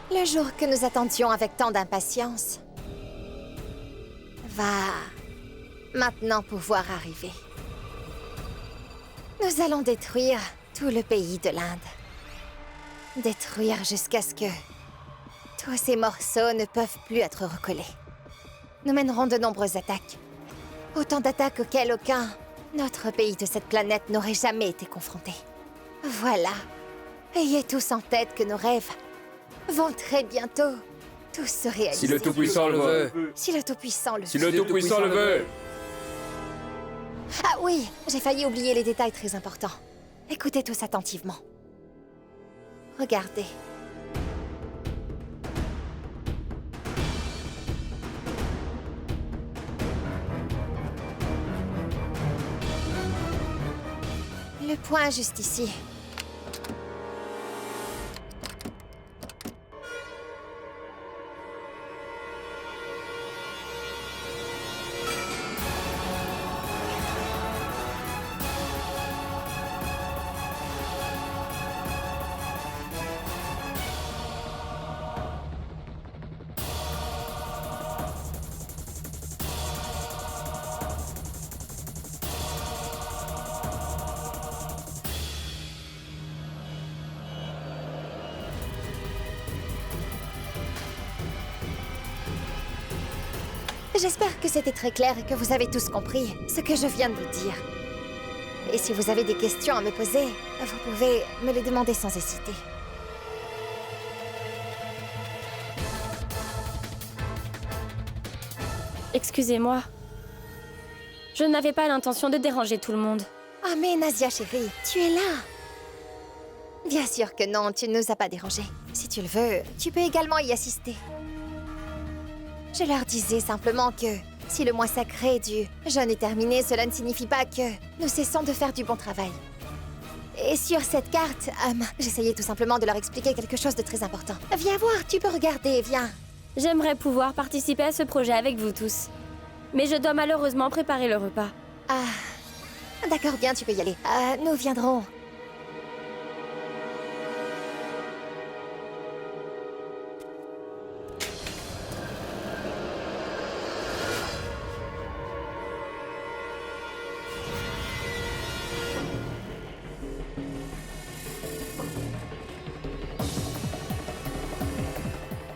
Le jour que nous attendions avec tant d'impatience va maintenant pouvoir arriver. Nous allons détruire tout le pays de l'Inde. Détruire jusqu'à ce que tous ces morceaux ne peuvent plus être recollés. Nous mènerons de nombreuses attaques. Autant d'attaques auxquelles aucun autre pays de cette planète n'aurait jamais été confronté. Voilà. Ayez tous en tête que nos rêves vont très bientôt tous se réaliser. Si le Tout-Puissant le veut. Si le Tout-Puissant le veut. Si le Tout-Puissant le veut. Ah oui, j'ai failli oublier les détails très importants. Écoutez tous attentivement. Regardez. Le point juste ici. J'espère que c'était très clair et que vous avez tous compris ce que je viens de vous dire. Et si vous avez des questions à me poser, vous pouvez me les demander sans hésiter. Excusez-moi. Je n'avais pas l'intention de déranger tout le monde. Ah mais Nazia chérie, tu es là. Bien sûr que non, tu ne nous as pas dérangés. Si tu le veux, tu peux également y assister. Je leur disais simplement que si le mois sacré du jeûne est terminé, cela ne signifie pas que nous cessons de faire du bon travail. Et sur cette carte, j'essayais tout simplement de leur expliquer quelque chose de très important. Viens voir, tu peux regarder, viens. J'aimerais pouvoir participer à ce projet avec vous tous. Mais je dois malheureusement préparer le repas. Ah, d'accord, bien, tu peux y aller. Nous viendrons.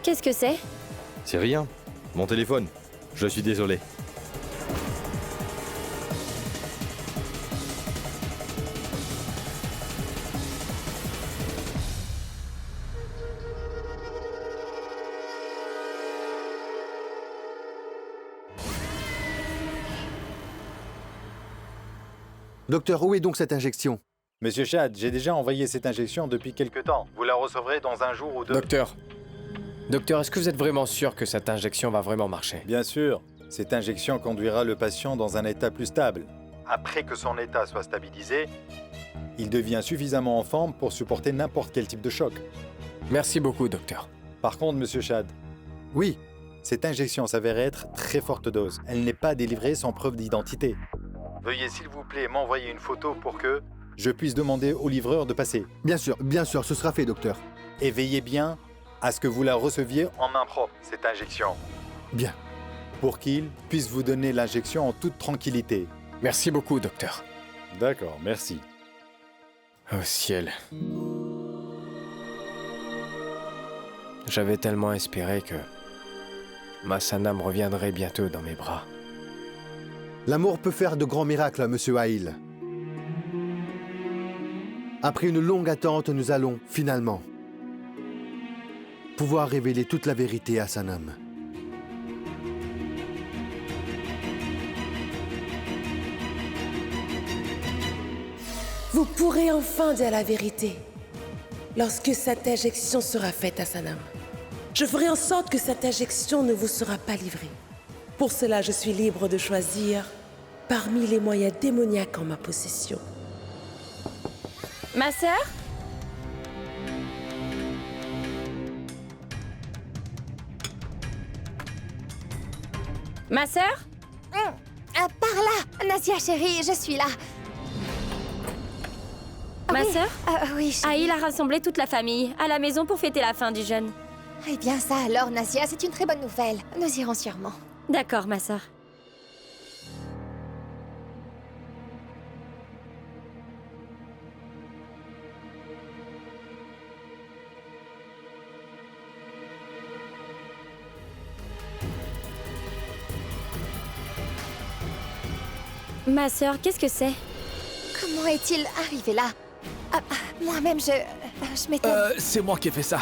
Qu'est-ce que c'est? C'est rien. Mon téléphone. Je suis désolé. Docteur, où est donc cette injection? Monsieur Chad, j'ai déjà envoyé cette injection depuis quelque temps. Vous la recevrez dans un jour ou deux. Docteur, est-ce que vous êtes vraiment sûr que cette injection va vraiment marcher? Bien sûr. Cette injection conduira le patient dans un état plus stable. Après que son état soit stabilisé, il devient suffisamment en forme pour supporter n'importe quel type de choc. Merci beaucoup, docteur. Par contre, Monsieur Chad, Oui. cette injection s'avère être très forte dose. Elle n'est pas délivrée sans preuve d'identité. Veuillez s'il vous plaît m'envoyer une photo pour que je puisse demander au livreur de passer. Bien sûr, ce sera fait, docteur. Et veillez bien à ce que vous la receviez en main propre, cette injection. Bien. Pour qu'il puisse vous donner l'injection en toute tranquillité. Merci beaucoup, docteur. D'accord, merci. Oh ciel. J'avais tellement espéré que ma Sanam reviendrait bientôt dans mes bras. L'amour peut faire de grands miracles, monsieur Haïl. Après une longue attente, nous allons, finalement, pouvoir révéler toute la vérité à Sanam. Vous pourrez enfin dire la vérité lorsque cette injection sera faite à Sanam. Je ferai en sorte que cette injection ne vous sera pas livrée. Pour cela, je suis libre de choisir parmi les moyens démoniaques en ma possession. Ma sœur? Ma sœur? Par là, Nazia chérie, je suis là. Ma Oui, sœur? Oui, chérie. Aïl a rassemblé toute la famille à la maison pour fêter la fin du jeûne. Eh bien ça alors, Nazia, c'est une très bonne nouvelle. Nous irons sûrement. D'accord, ma sœur. Ma sœur, qu'est-ce que c'est? Comment est-il arrivé là? Moi-même, je m'étonne. C'est moi qui ai fait ça.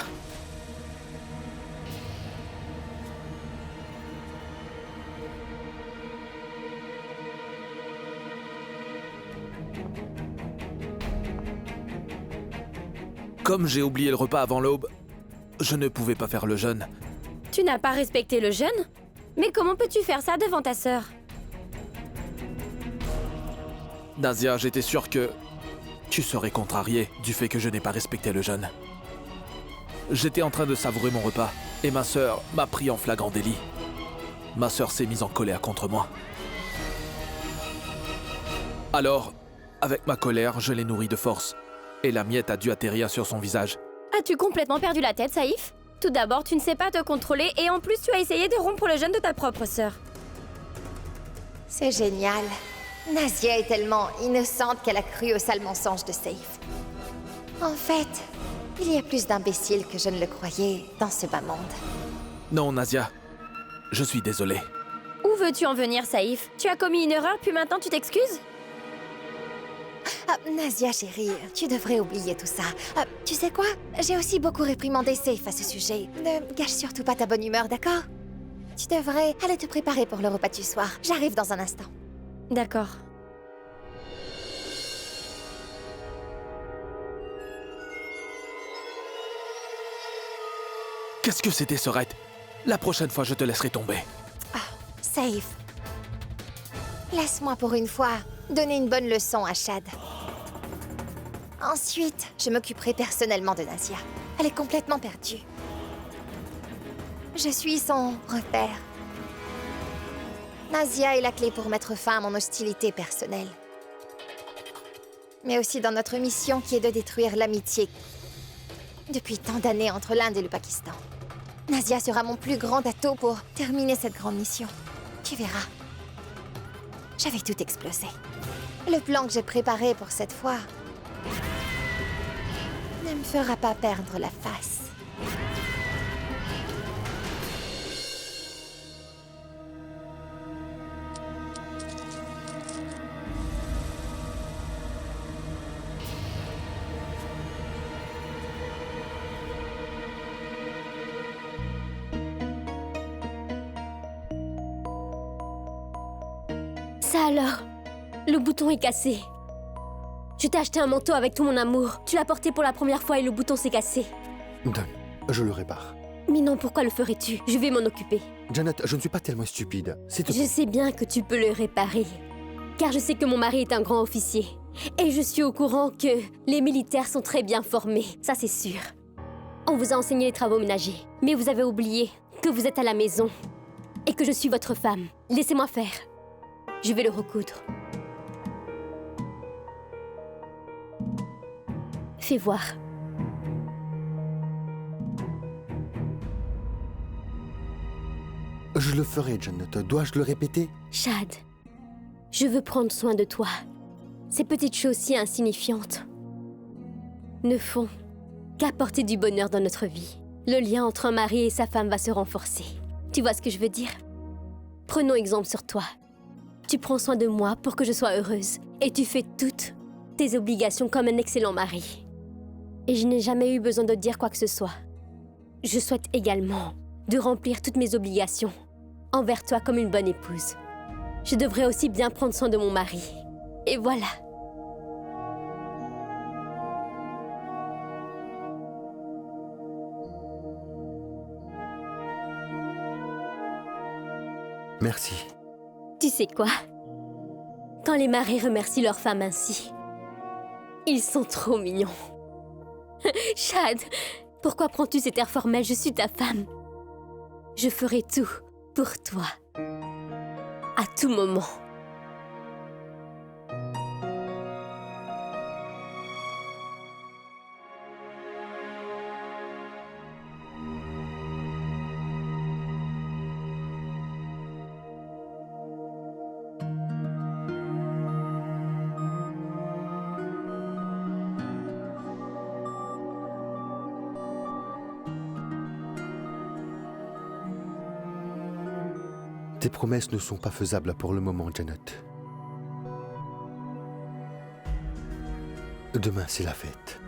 Comme j'ai oublié le repas avant l'aube, je ne pouvais pas faire le jeûne. Tu n'as pas respecté le jeûne? Mais comment peux-tu faire ça devant ta sœur? Nazia, j'étais sûr que tu serais contrariée du fait que je n'ai pas respecté le jeûne. J'étais en train de savourer mon repas et ma sœur m'a pris en flagrant délit. Ma sœur s'est mise en colère contre moi. Alors, avec ma colère, je l'ai nourrie de force et la miette a dû atterrir sur son visage. As-tu complètement perdu la tête, Saïf? Tout d'abord, tu ne sais pas te contrôler et en plus, tu as essayé de rompre le jeûne de ta propre sœur. C'est génial. Nazia est tellement innocente qu'elle a cru au sale mensonge de Saïf. En fait, il y a plus d'imbéciles que je ne le croyais dans ce bas monde. Non, Nazia, je suis désolé. Où veux-tu en venir, Saïf? Tu as commis une erreur, puis maintenant tu t'excuses? Nazia chérie, tu devrais oublier tout ça. Tu sais quoi? J'ai aussi beaucoup réprimandé Saïf à ce sujet. Ne gâche surtout pas ta bonne humeur, d'accord? Tu devrais aller te préparer pour le repas du soir. J'arrive dans un instant. D'accord. Qu'est-ce que c'était, Sorette? La prochaine fois, je te laisserai tomber. Saïf. Laisse-moi pour une fois donner une bonne leçon à Shad. Ensuite, je m'occuperai personnellement de Nazia. Elle est complètement perdue. Je suis son repère. Nazia est la clé pour mettre fin à mon hostilité personnelle. Mais aussi dans notre mission qui est de détruire l'amitié depuis tant d'années entre l'Inde et le Pakistan. Nazia sera mon plus grand atout pour terminer cette grande mission. Tu verras. Je vais tout exploser. Le plan que j'ai préparé pour cette fois ne me fera pas perdre la face. Ça alors? Le bouton est cassé. Je t'ai acheté un manteau avec tout mon amour. Tu l'as porté pour la première fois et le bouton s'est cassé. Donne, je le répare. Mais non, pourquoi le ferais-tu? Je vais m'en occuper. Janet, je ne suis pas tellement stupide. S'il te Je plaît. sais bien que tu peux le réparer. Car je sais que mon mari est un grand officier. Et je suis au courant que les militaires sont très bien formés. Ça, c'est sûr. On vous a enseigné les travaux ménagers. Mais vous avez oublié que vous êtes à la maison. Et que je suis votre femme. Laissez-moi faire. Je vais le recoudre. Fais voir. Je le ferai, Janet. Dois-je le répéter? Shad, je veux prendre soin de toi. Ces petites choses si insignifiantes ne font qu'apporter du bonheur dans notre vie. Le lien entre un mari et sa femme va se renforcer. Tu vois ce que je veux dire? Prenons exemple sur toi. Tu prends soin de moi pour que je sois heureuse. Et tu fais toutes tes obligations comme un excellent mari. Et je n'ai jamais eu besoin de dire quoi que ce soit. Je souhaite également de remplir toutes mes obligations envers toi comme une bonne épouse. Je devrais aussi bien prendre soin de mon mari. Et voilà. Merci. Tu sais quoi? Quand les maris remercient leur femme ainsi, Ils sont trop mignons. Chad, pourquoi prends-tu cet air formel? Je suis ta femme. Je ferai tout pour toi. À tout moment. Tes promesses ne sont pas faisables pour le moment, Janet. Demain, c'est la fête.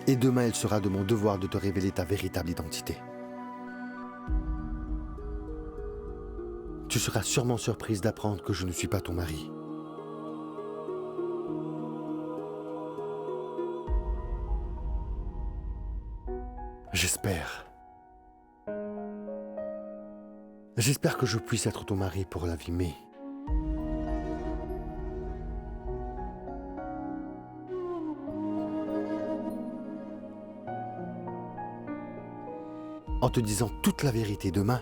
Et demain, il sera de mon devoir de te révéler ta véritable identité. Tu seras sûrement surprise d'apprendre que je ne suis pas ton mari. J'espère. J'espère que je puisse être ton mari pour la vie, mais... en te disant toute la vérité demain,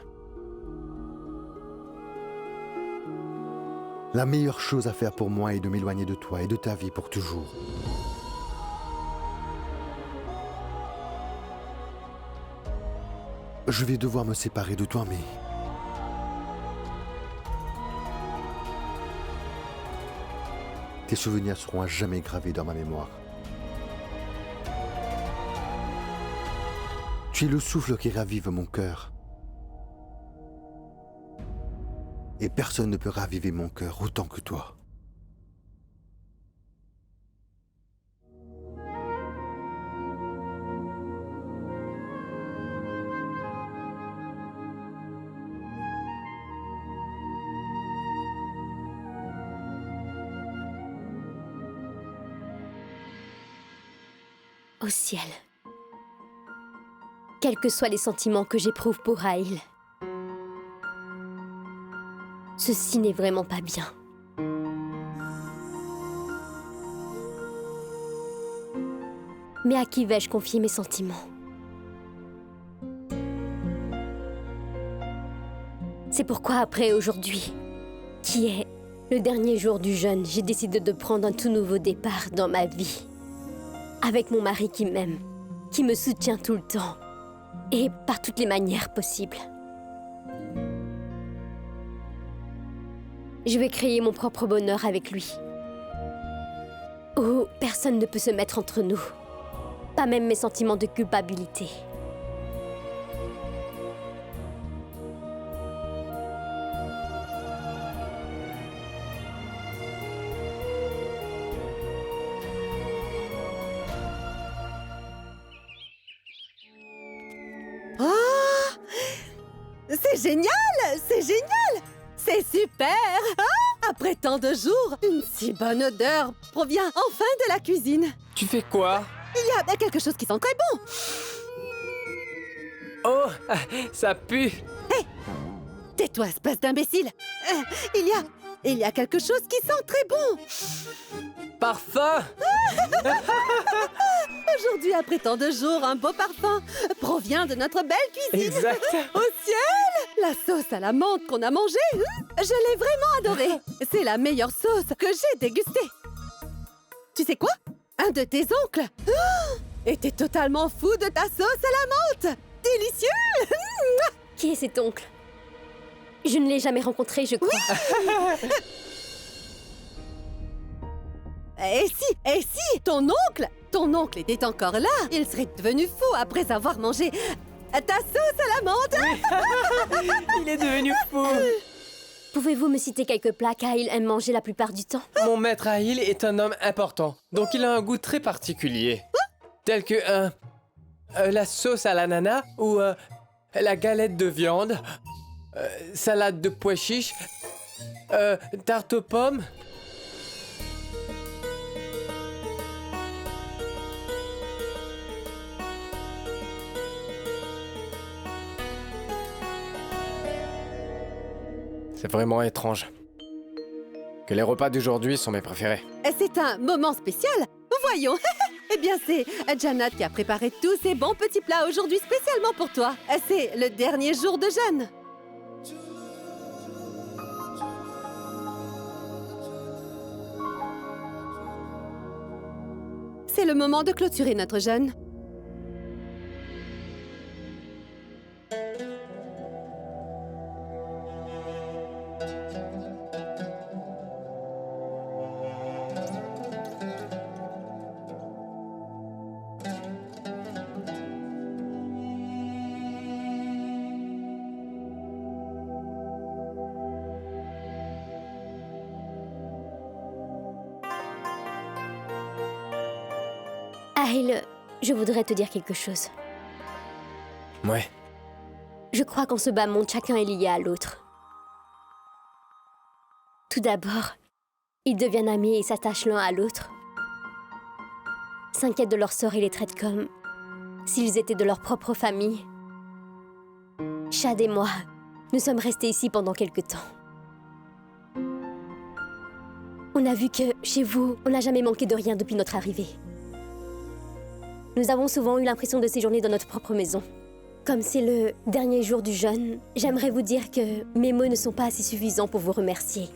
la meilleure chose à faire pour moi est de m'éloigner de toi et de ta vie pour toujours. Je vais devoir me séparer de toi, mais... tes souvenirs seront à jamais gravés dans ma mémoire. Tu es le souffle qui ravive mon cœur. Et personne ne peut raviver mon cœur autant que toi. Au ciel. Quels que soient les sentiments que j'éprouve pour Rahil, ceci n'est vraiment pas bien. Mais à qui vais-je confier mes sentiments? C'est pourquoi après aujourd'hui, qui est le dernier jour du jeûne, j'ai décidé de prendre un tout nouveau départ dans ma vie. Avec mon mari qui m'aime, qui me soutient tout le temps, et par toutes les manières possibles. Je vais créer mon propre bonheur avec lui. Où personne ne peut se mettre entre nous. Pas même mes sentiments de culpabilité. C'est génial! C'est génial! C'est super! Ah, après tant de jours, une si bonne odeur provient enfin de la cuisine. Tu fais quoi? Il y a quelque chose qui sent très bon. Oh, ça pue! Hé! Tais-toi, espèce d'imbécile! Il y a quelque chose qui sent très bon. Parfum! Aujourd'hui, après tant de jours, un beau parfum provient de notre belle cuisine. Exact! Au ciel! La sauce à la menthe qu'on a mangée, je l'ai vraiment adorée. C'est la meilleure sauce que j'ai dégustée. Tu sais quoi? Un de tes oncles était totalement fou de ta sauce à la menthe. Délicieux! Qui est cet oncle? Je ne l'ai jamais rencontré, je crois. Oui. Et si, ton oncle était encore là, il serait devenu fou après avoir mangé ta sauce à la menthe. Il est devenu fou! Pouvez-vous me citer quelques plats qu'Ahil aime manger la plupart du temps? Mon maître Ahil est un homme important, donc il a un goût très particulier. Tel que la sauce à l'ananas ou la galette de viande, salade de pois chiches, tarte aux pommes. C'est vraiment étrange que les repas d'aujourd'hui sont mes préférés. C'est un moment spécial. Voyons. Eh bien, c'est Janat qui a préparé tous ces bons petits plats aujourd'hui spécialement pour toi. C'est le dernier jour de jeûne. C'est le moment de clôturer notre jeûne. Aïl, je voudrais te dire quelque chose. Ouais. Je crois qu'en ce bas monde, chacun est lié à l'autre. Tout d'abord, ils deviennent amis et s'attachent l'un à l'autre. S'inquiètent de leur sort et les traitent comme s'ils étaient de leur propre famille. Chad et moi, nous sommes restés ici pendant quelque temps. On a vu que, chez vous, on n'a jamais manqué de rien depuis notre arrivée. Nous avons souvent eu l'impression de séjourner dans notre propre maison. Comme c'est le dernier jour du jeûne, j'aimerais vous dire que mes mots ne sont pas assez suffisants pour vous remercier.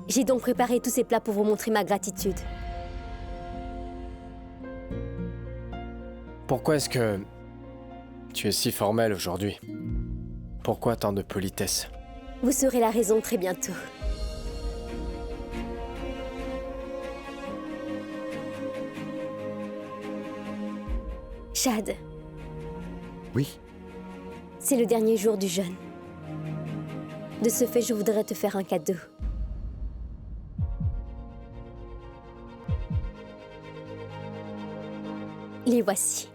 J'ai donc préparé tous ces plats pour vous montrer ma gratitude. Pourquoi est-ce que tu es si formelle aujourd'hui? Pourquoi tant de politesse? Vous saurez la raison très bientôt. Chad. Oui? C'est le dernier jour du jeûne. De ce fait, je voudrais te faire un cadeau. Les voici.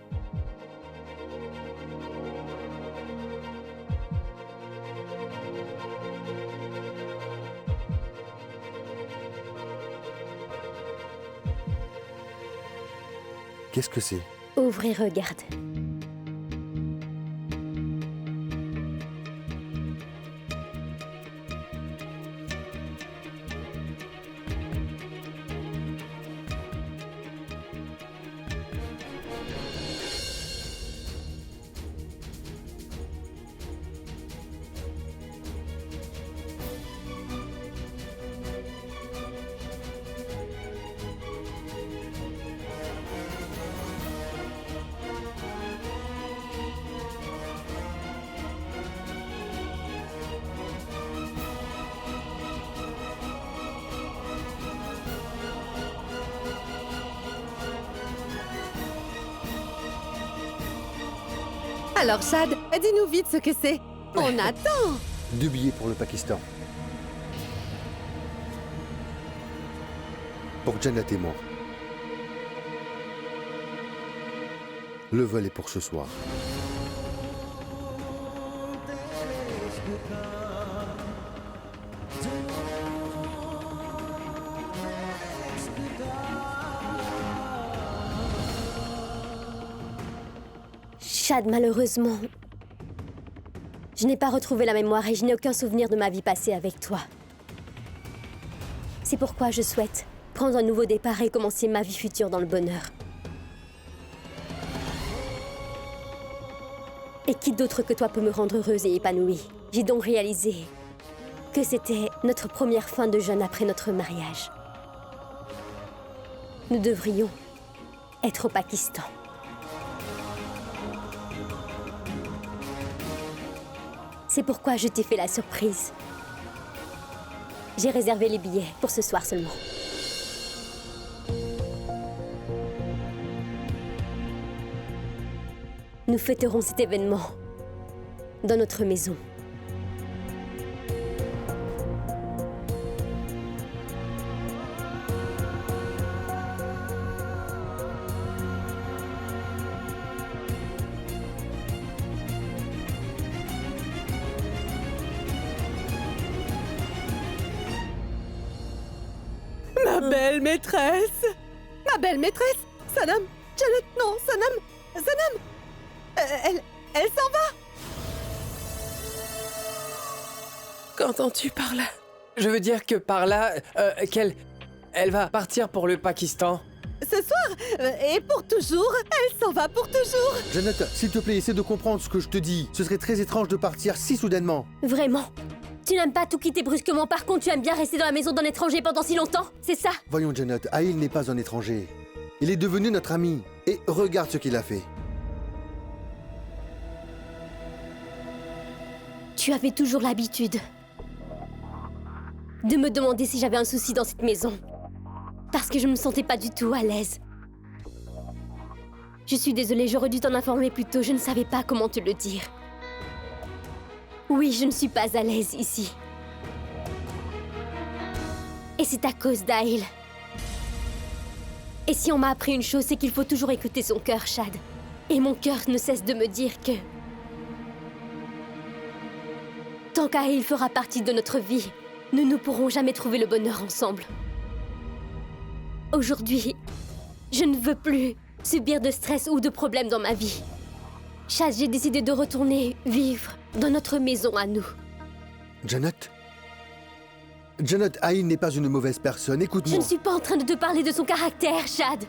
Qu'est-ce que c'est? Ouvre et regarde. Alors, Chad, dis-nous vite ce que c'est. On attend. 2 billets pour le Pakistan. Pour Janat et moi. Le vol est pour ce soir. Chad, malheureusement, je n'ai pas retrouvé la mémoire et je n'ai aucun souvenir de ma vie passée avec toi. C'est pourquoi je souhaite prendre un nouveau départ et commencer ma vie future dans le bonheur. Et qui d'autre que toi peut me rendre heureuse et épanouie? J'ai donc réalisé que c'était notre première fin de jeûne après notre mariage. Nous devrions être au Pakistan. C'est pourquoi je t'ai fait la surprise. J'ai réservé les billets pour ce soir seulement. Nous fêterons cet événement dans notre maison. Ma belle maîtresse. Ma belle maîtresse. Sanam. Janat, non, Sanam. Sanam. Elle s'en va. Qu'entends-tu par là? Je veux dire que par là, elle va partir pour le Pakistan. Ce soir, et pour toujours, elle s'en va pour toujours. Janet, s'il te plaît, essaie de comprendre ce que je te dis. Ce serait très étrange de partir si soudainement. Vraiment? Tu n'aimes pas tout quitter brusquement, par contre tu aimes bien rester dans la maison d'un étranger pendant si longtemps? C'est ça? Voyons, Janet, Aïl n'est pas un étranger. Il est devenu notre ami. Et regarde ce qu'il a fait. Tu avais toujours l'habitude de me demander si j'avais un souci dans cette maison. Parce que je me sentais pas du tout à l'aise. Je suis désolée, j'aurais dû t'en informer plus tôt, je ne savais pas comment te le dire. Oui, je ne suis pas à l'aise ici. Et c'est à cause d'Aïl. Et si on m'a appris une chose, c'est qu'il faut toujours écouter son cœur, Chad. Et mon cœur ne cesse de me dire que... tant qu'Aïl fera partie de notre vie, nous ne pourrons jamais trouver le bonheur ensemble. Aujourd'hui, je ne veux plus subir de stress ou de problèmes dans ma vie. Chad, j'ai décidé de retourner vivre dans notre maison à nous. Janet? Janet, Aïl n'est pas une mauvaise personne, Je écoute-moi. ne suis pas en train de te parler de son caractère, Chad.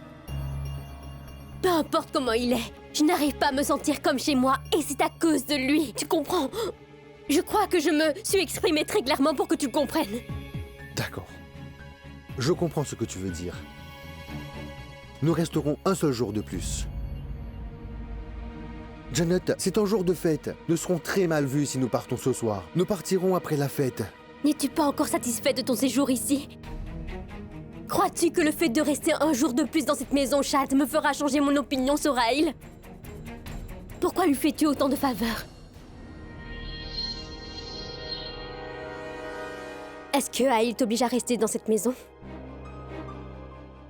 Peu importe comment il est, je n'arrive pas à me sentir comme chez moi et c'est à cause de lui, tu comprends? Je crois que je me suis exprimée très clairement pour que tu le comprennes. D'accord. Je comprends ce que tu veux dire. Nous resterons un seul jour de plus. Janet, c'est un jour de fête. Nous serons très mal vus si nous partons ce soir. Nous partirons après la fête. N'es-tu pas encore satisfait de ton séjour ici? Crois-tu que le fait de rester un jour de plus dans cette maison, Chad, me fera changer mon opinion sur Aïl? Pourquoi lui fais-tu autant de faveurs? Est-ce que Aïl t'oblige à rester dans cette maison?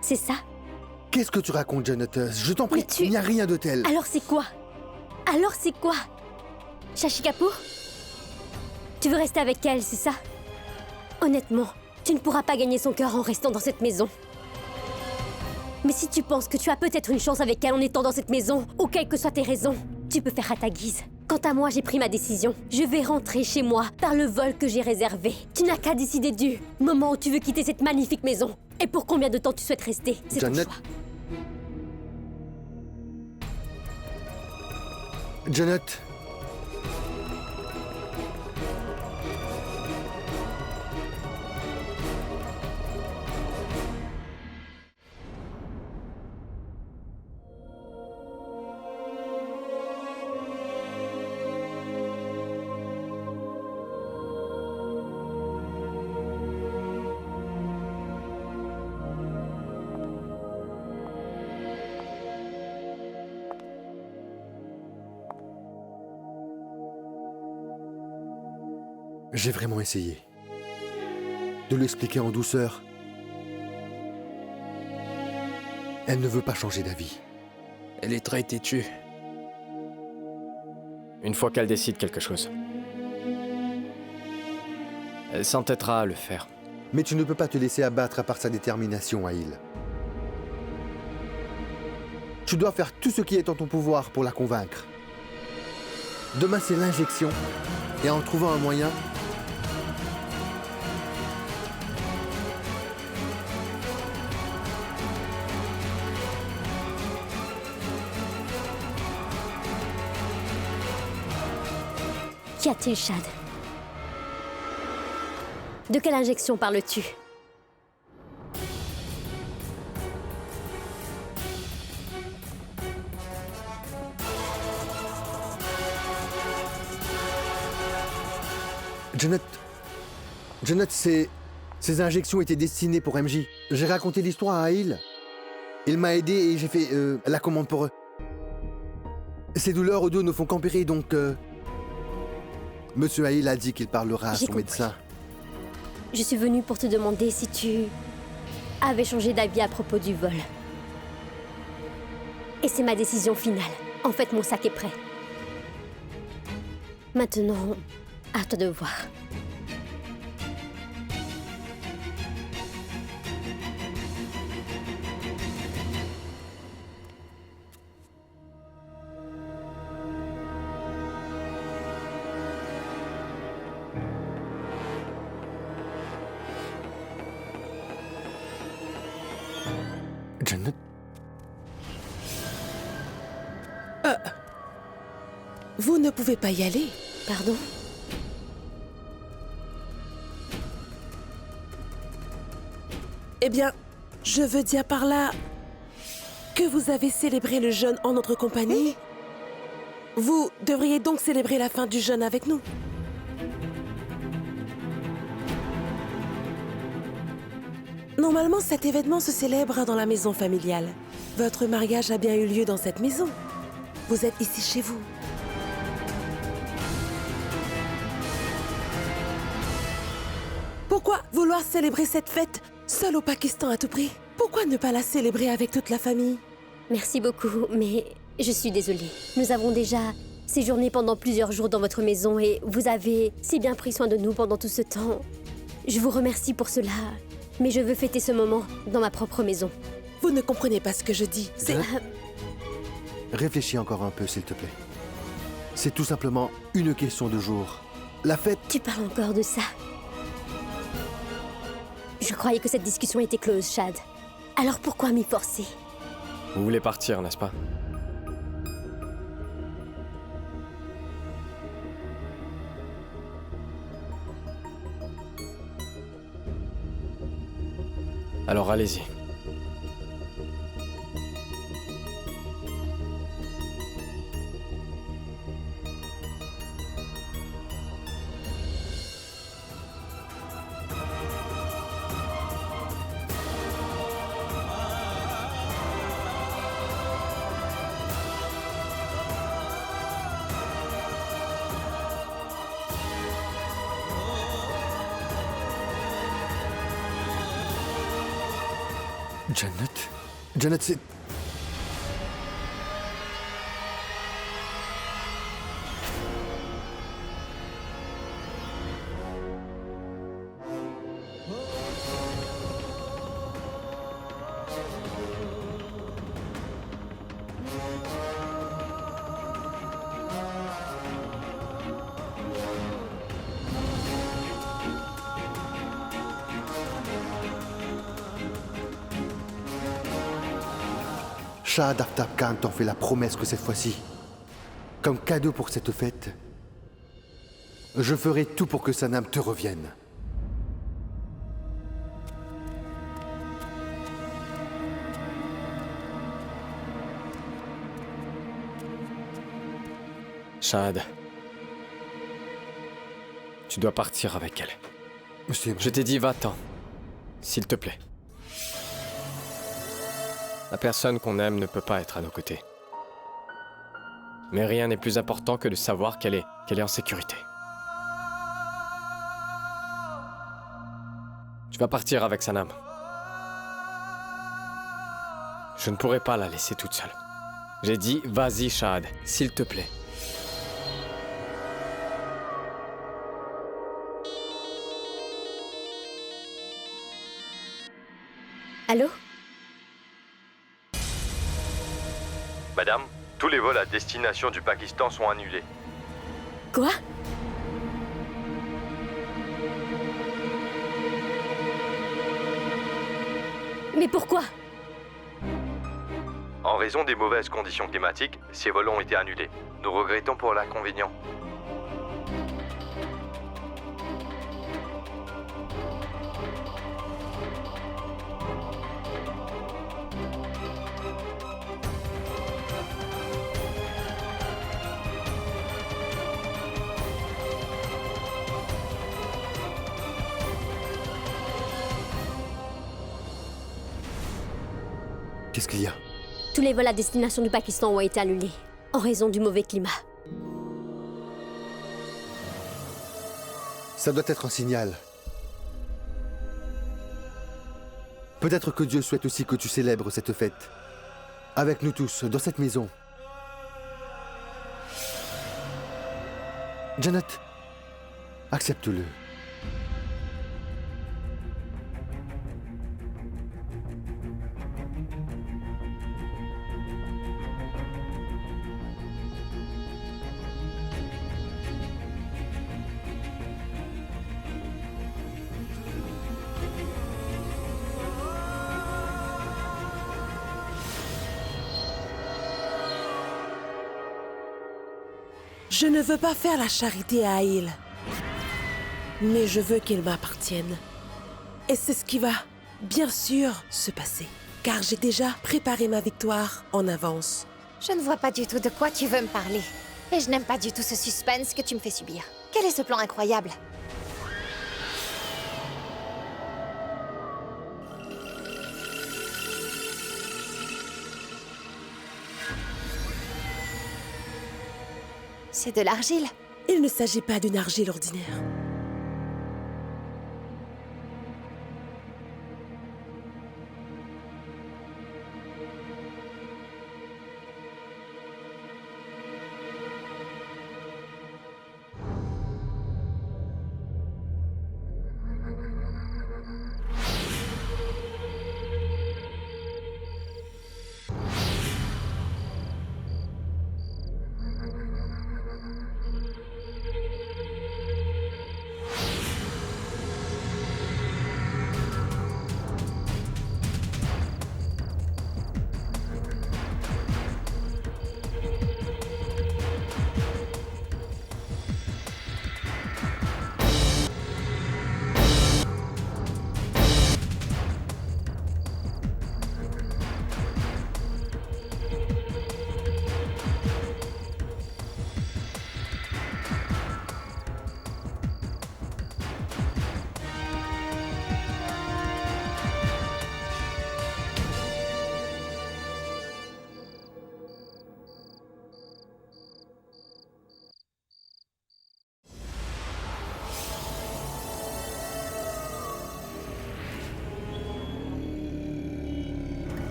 C'est ça? Qu'est-ce que tu racontes, Janet? Je t'en prie, Mais tu- il n'y a rien de tel. Alors c'est quoi? Alors c'est quoi? Shashi Kapoor? Tu veux rester avec elle, c'est ça? Honnêtement, tu ne pourras pas gagner son cœur en restant dans cette maison. Mais si tu penses que tu as peut-être une chance avec elle en étant dans cette maison, ou quelles que soient tes raisons, tu peux faire à ta guise. Quant à moi, j'ai pris ma décision. Je vais rentrer chez moi par le vol que j'ai réservé. Tu n'as qu'à décider du moment où tu veux quitter cette magnifique maison. Et pour combien de temps tu souhaites rester. C'est ton Janet. choix. Janet. J'ai vraiment essayé de lui expliquer en douceur. Elle ne veut pas changer d'avis. Elle est très têtue. Une fois qu'elle décide quelque chose, elle s'entêtera à le faire. Mais tu ne peux pas te laisser abattre par sa détermination, Aïl. Tu dois faire tout ce qui est en ton pouvoir pour la convaincre. Demain, c'est l'injection. Et en trouvant un moyen, Qu'y a-t-il, Chad? De quelle injection parles-tu? Janet, ces injections étaient destinées pour MJ. J'ai raconté l'histoire à Aïl. Il m'a aidé et j'ai fait la commande pour eux. Ces douleurs au dos ne font qu'empirer, donc... Monsieur Aïl a dit qu'il parlera à J'ai son compris. médecin. Je suis venue pour te demander si tu avais changé d'avis à propos du vol. Et c'est ma décision finale. En fait, mon sac est prêt. Maintenant, à toi de voir. Janet, Vous ne pouvez pas y aller. Pardon? Eh bien, je veux dire par là que vous avez célébré le jeûne en notre compagnie. Vous devriez donc célébrer la fin du jeûne avec nous. Normalement, cet événement se célèbre dans la maison familiale. Votre mariage a bien eu lieu dans cette maison. Vous êtes ici chez vous. Pourquoi vouloir célébrer cette fête seule au Pakistan à tout prix? Pourquoi ne pas la célébrer avec toute la famille? Merci beaucoup, mais je suis désolée. Nous avons déjà séjourné pendant plusieurs jours dans votre maison et vous avez si bien pris soin de nous pendant tout ce temps. Je vous remercie pour cela, mais je veux fêter ce moment dans ma propre maison. Vous ne comprenez pas ce que je dis. C'est... réfléchis encore un peu, s'il te plaît. C'est tout simplement une question de jour. La fête... Tu parles encore de ça? Je croyais que cette discussion était close, Chad. Alors pourquoi m'y forcer? Vous voulez partir, n'est-ce pas? Alors allez-y. Janet? Janet, c'est... Shah Aftab Khan t'en fait la promesse que cette fois-ci, comme cadeau pour cette fête, je ferai tout pour que Sanam te revienne. Shahad, tu dois partir avec elle. Monsieur, Je t'ai dit, va-t'en, s'il te plaît. La personne qu'on aime ne peut pas être à nos côtés. Mais rien n'est plus important que de savoir qu'elle est en sécurité. Tu vas partir avec Sanam. Je ne pourrai pas la laisser toute seule. J'ai dit, vas-y, Shahad, s'il te plaît. Allô? Madame, tous les vols à destination du Pakistan sont annulés. Quoi? Mais pourquoi? En raison des mauvaises conditions climatiques, ces vols ont été annulés. Nous regrettons pour l'inconvénient. qu'est-ce qu'il y a? Tous les vols à destination du Pakistan ont été annulés, en raison du mauvais climat. Ça doit être un signal. Peut-être que Dieu souhaite aussi que tu célèbres cette fête. Avec nous tous, dans cette maison. Janet, accepte-le. Je ne veux pas faire la charité à Aïl, mais je veux qu'il m'appartienne. Et c'est ce qui va, bien sûr, se passer. Car j'ai déjà préparé ma victoire en avance. Je ne vois pas du tout de quoi tu veux me parler. Et je n'aime pas du tout ce suspense que tu me fais subir. Quel est ce plan incroyable? C'est de l'argile. Il ne s'agit pas d'une argile ordinaire.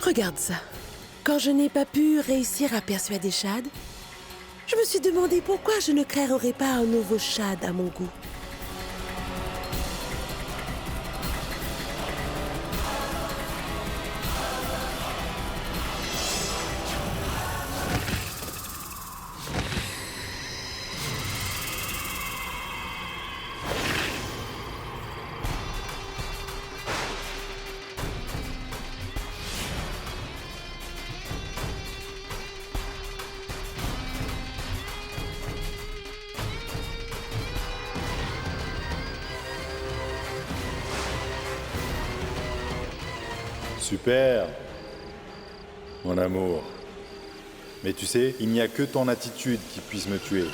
Regarde ça. Quand je n'ai pas pu réussir à persuader Chad, je me suis demandé pourquoi je ne créerais pas un nouveau Chad à mon goût. Super, mon amour. Mais tu sais, il n'y a que ton attitude qui puisse me tuer.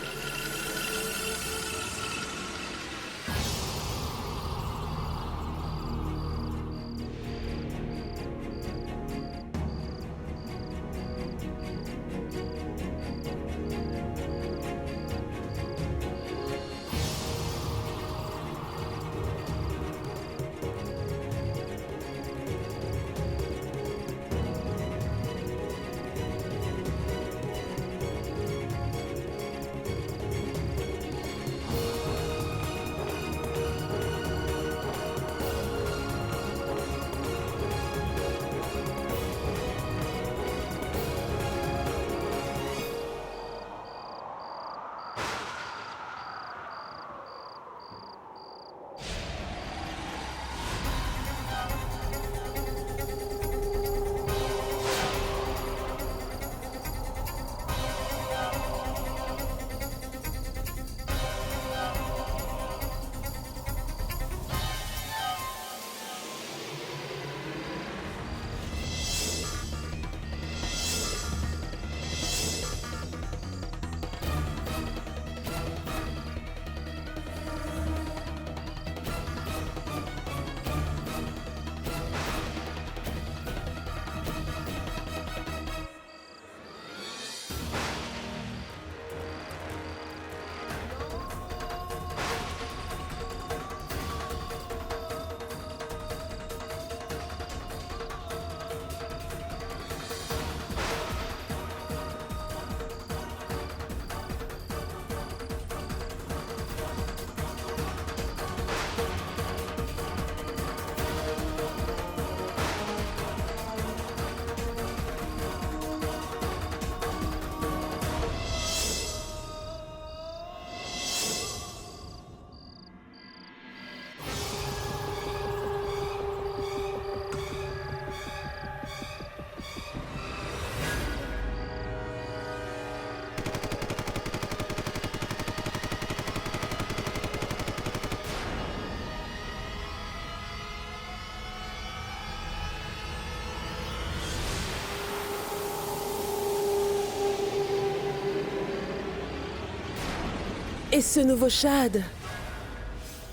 Et ce nouveau Shad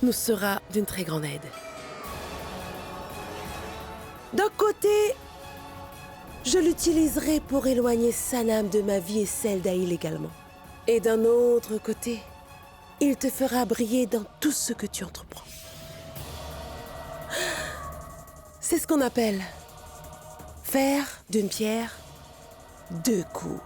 nous sera d'une très grande aide. D'un côté, je l'utiliserai pour éloigner Sanam de ma vie et celle d'Aïl également. Et d'un autre côté, il te fera briller dans tout ce que tu entreprends. C'est ce qu'on appelle faire d'une pierre deux coups.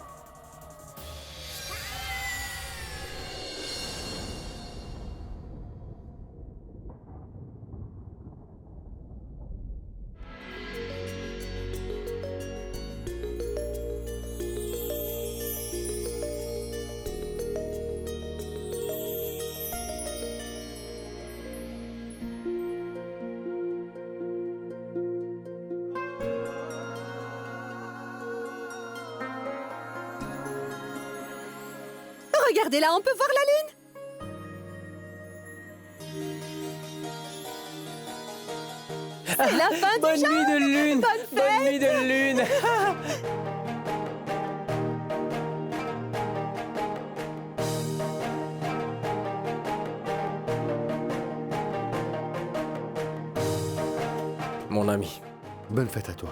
Regardez là, on peut voir la lune. C'est la fin du Bonne jour. nuit de lune. Bonne nuit de lune. Mon ami. Bonne fête à toi.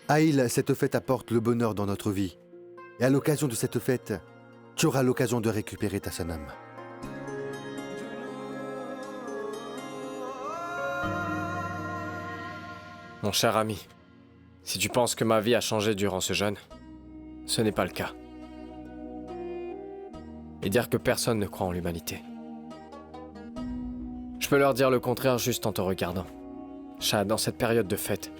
Aïl, cette fête apporte le bonheur dans notre vie. Et à l'occasion de cette fête, tu auras l'occasion de récupérer ta Sanam. Mon cher ami, si tu penses que ma vie a changé durant ce jeûne, ce n'est pas le cas. Et dire que personne ne croit en l'humanité. Je peux leur dire le contraire juste en te regardant. Shad, dans cette période de fête,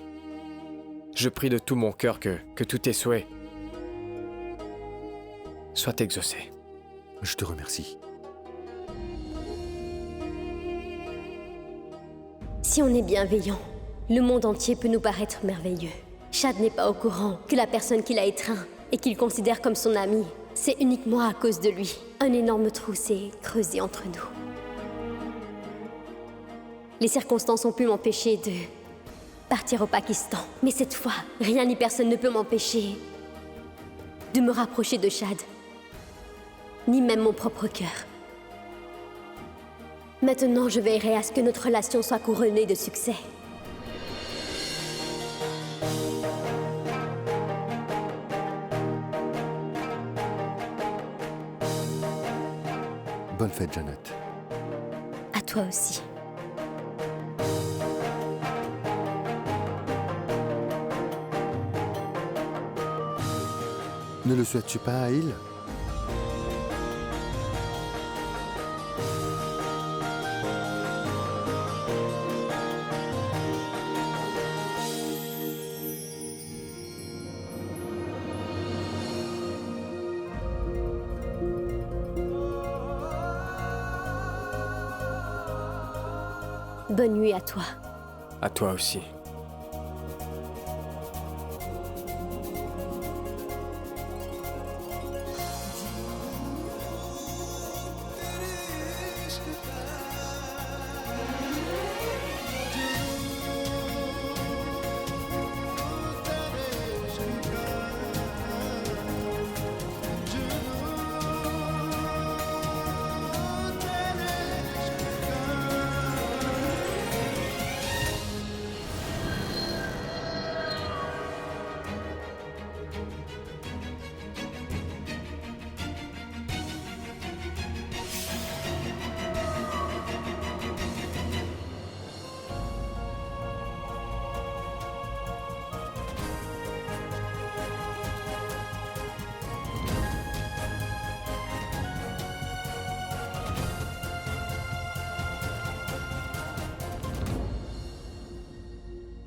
je prie de tout mon cœur que tous tes souhaits soient exaucés. Je te remercie. Si on est bienveillant, le monde entier peut nous paraître merveilleux. Shad n'est pas au courant que la personne qu'il a étreint et qu'il considère comme son ami, c'est uniquement à cause de lui. Un énorme trou s'est creusé entre nous. Les circonstances ont pu m'empêcher de partir au Pakistan. Mais cette fois, rien ni personne ne peut m'empêcher de me rapprocher de Shad. Ni même mon propre cœur. Maintenant, je veillerai à ce que notre relation soit couronnée de succès. Bonne fête, Janet. À toi aussi. Ne le souhaites-tu pas à Aïl? Bonne nuit à toi. À toi aussi.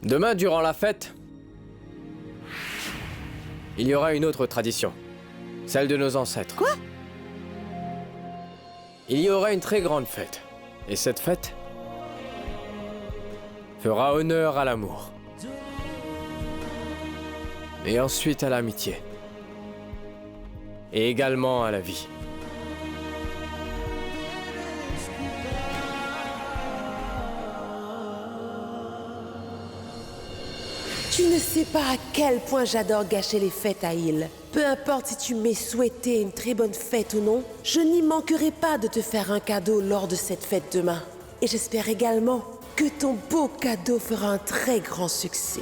Demain, durant la fête, il y aura une autre tradition. Celle de nos ancêtres. Quoi? Il y aura une très grande fête. Et cette fête fera honneur à l'amour. Et ensuite à l'amitié. Et également à la vie. Tu ne sais pas à quel point j'adore gâcher les fêtes à Hill. Peu importe si tu m'es souhaité une très bonne fête ou non, je n'y manquerai pas de te faire un cadeau lors de cette fête demain. Et j'espère également que ton beau cadeau fera un très grand succès.